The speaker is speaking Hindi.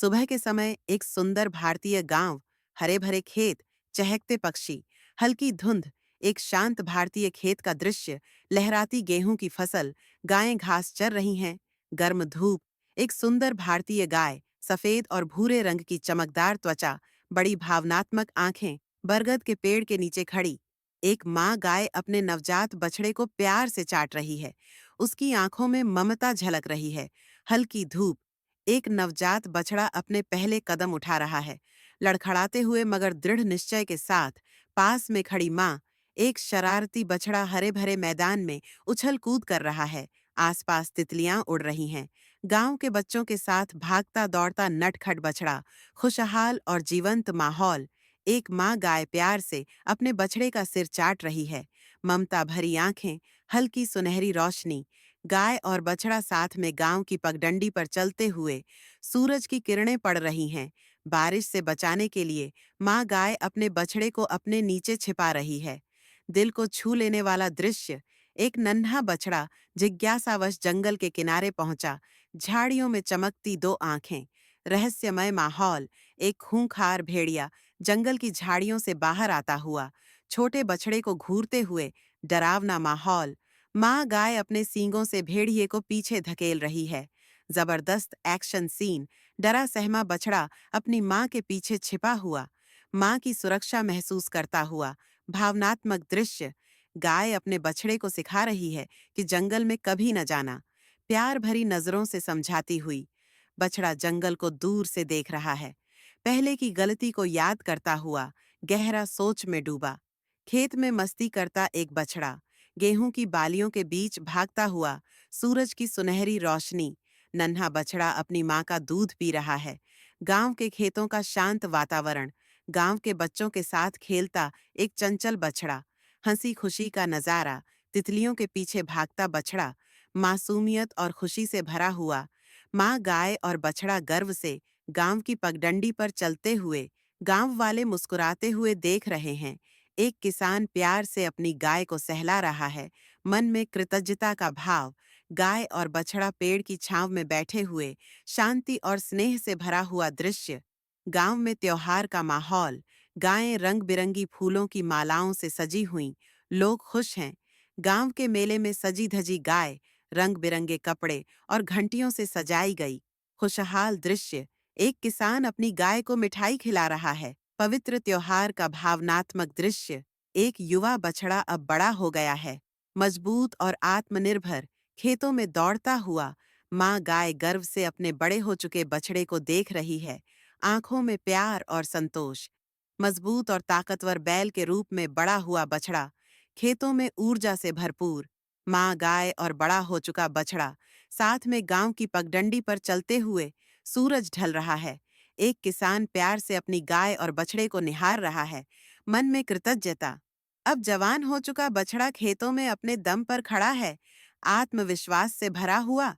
सुबह के समय एक सुंदर भारतीय गांव, हरे भरे खेत, चहकते पक्षी, हल्की धुंध, एक शांत भारतीय खेत का दृश्य, लहराती गेहूं की फसल, गायें घास चर रही हैं, गर्म धूप, एक सुंदर भारतीय गाय, सफेद और भूरे रंग की चमकदार त्वचा, बड़ी भावनात्मक आंखें, बरगद के पेड़ के नीचे खड़ी। एक माँ गाय अपने नवजात बछड़े को प्यार से चाट रही है। उसकी आंखों में ममता झलक रही है। हल्की धूप, एक नवजात बछड़ा अपने पहले कदम उठा रहा है, लड़खड़ाते हुए मगर दृढ़ निश्चय के साथ। पास में खड़ी माँ, एक शरारती बछड़ा हरे भरे मैदान में उछल कूद कर रहा है। आसपास तितलियां उड़ रही हैं। गांव के बच्चों के साथ भागता दौड़ता नटखट बछड़ा, खुशहाल और जीवंत माहौल। एक माँ गाय प्यार से अपने बछड़े का सिर चाट रही है। ममता भरी आंखें, हल्की सुनहरी रोशनी। गाय और बछड़ा साथ में गांव की पगडंडी पर चलते हुए। सूरज की किरणें पड़ रही हैं। बारिश से बचाने के लिए माँ गाय अपने बछड़े को अपने नीचे छिपा रही है। दिल को छू लेने वाला दृश्य। एक नन्हा बछड़ा जिज्ञासावश जंगल के किनारे पहुंचा। झाड़ियों में चमकती दो आंखें, रहस्यमय माहौल। एक खूंखार भेड़िया जंगल की झाड़ियों से बाहर आता हुआ, छोटे बछड़े को घूरते हुए। डरावना माहौल। माँ गाय अपने सींगों से भेड़िए को पीछे धकेल रही है। जबरदस्त एक्शन सीन। डरा सहमा बछड़ा अपनी माँ के पीछे छिपा हुआ, माँ की सुरक्षा महसूस करता हुआ। भावनात्मक दृश्य। गाय अपने बछड़े को सिखा रही है कि जंगल में कभी न जाना, प्यार भरी नजरों से समझाती हुई। बछड़ा जंगल को दूर से देख रहा है, पहले की गलती को याद करता हुआ, गहरा सोच में डूबा। खेत में मस्ती करता एक बछड़ा, गेहूं की बालियों के बीच भागता हुआ, सूरज की सुनहरी रोशनी। नन्हा बछड़ा अपनी माँ का दूध पी रहा है। गांव के खेतों का शांत वातावरण। गांव के बच्चों के साथ खेलता एक चंचल बछड़ा। हंसी खुशी का नजारा। तितलियों के पीछे भागता बछड़ा, मासूमियत और खुशी से भरा हुआ। माँ गाय और बछड़ा गर्व से गांव की पगडंडी पर चलते हुए। गांव वाले मुस्कुराते हुए देख रहे हैं। एक किसान प्यार से अपनी गाय को सहला रहा है, मन में कृतज्ञता का भाव। गाय और बछड़ा पेड़ की छांव में बैठे हुए, शांति और स्नेह से भरा हुआ दृश्य। गांव में त्योहार का माहौल। गायें रंग बिरंगी फूलों की मालाओं से सजी हुईं। लोग खुश हैं। गांव के मेले में सजी धजी गाय, रंग बिरंगे कपड़े और घंटियों से सजाई गई। खुशहाल दृश्य। एक किसान अपनी गाय को मिठाई खिला रहा है। पवित्र त्योहार का भावनात्मक दृश्य। एक युवा बछड़ा अब बड़ा हो गया है, मजबूत और आत्मनिर्भर, खेतों में दौड़ता हुआ। माँ गाय गर्व से अपने बड़े हो चुके बछड़े को देख रही है, आंखों में प्यार और संतोष। मजबूत और ताकतवर बैल के रूप में बड़ा हुआ बछड़ा, खेतों में ऊर्जा से भरपूर। माँ गाय और बड़ा हो चुका बछड़ा साथ में गांव की पगडंडी पर चलते हुए। सूरज ढल रहा है। एक किसान प्यार से अपनी गाय और बछड़े को निहार रहा है, मन में कृतज्ञता। अब जवान हो चुका बछड़ा खेतों में अपने दम पर खड़ा है, आत्मविश्वास से भरा हुआ।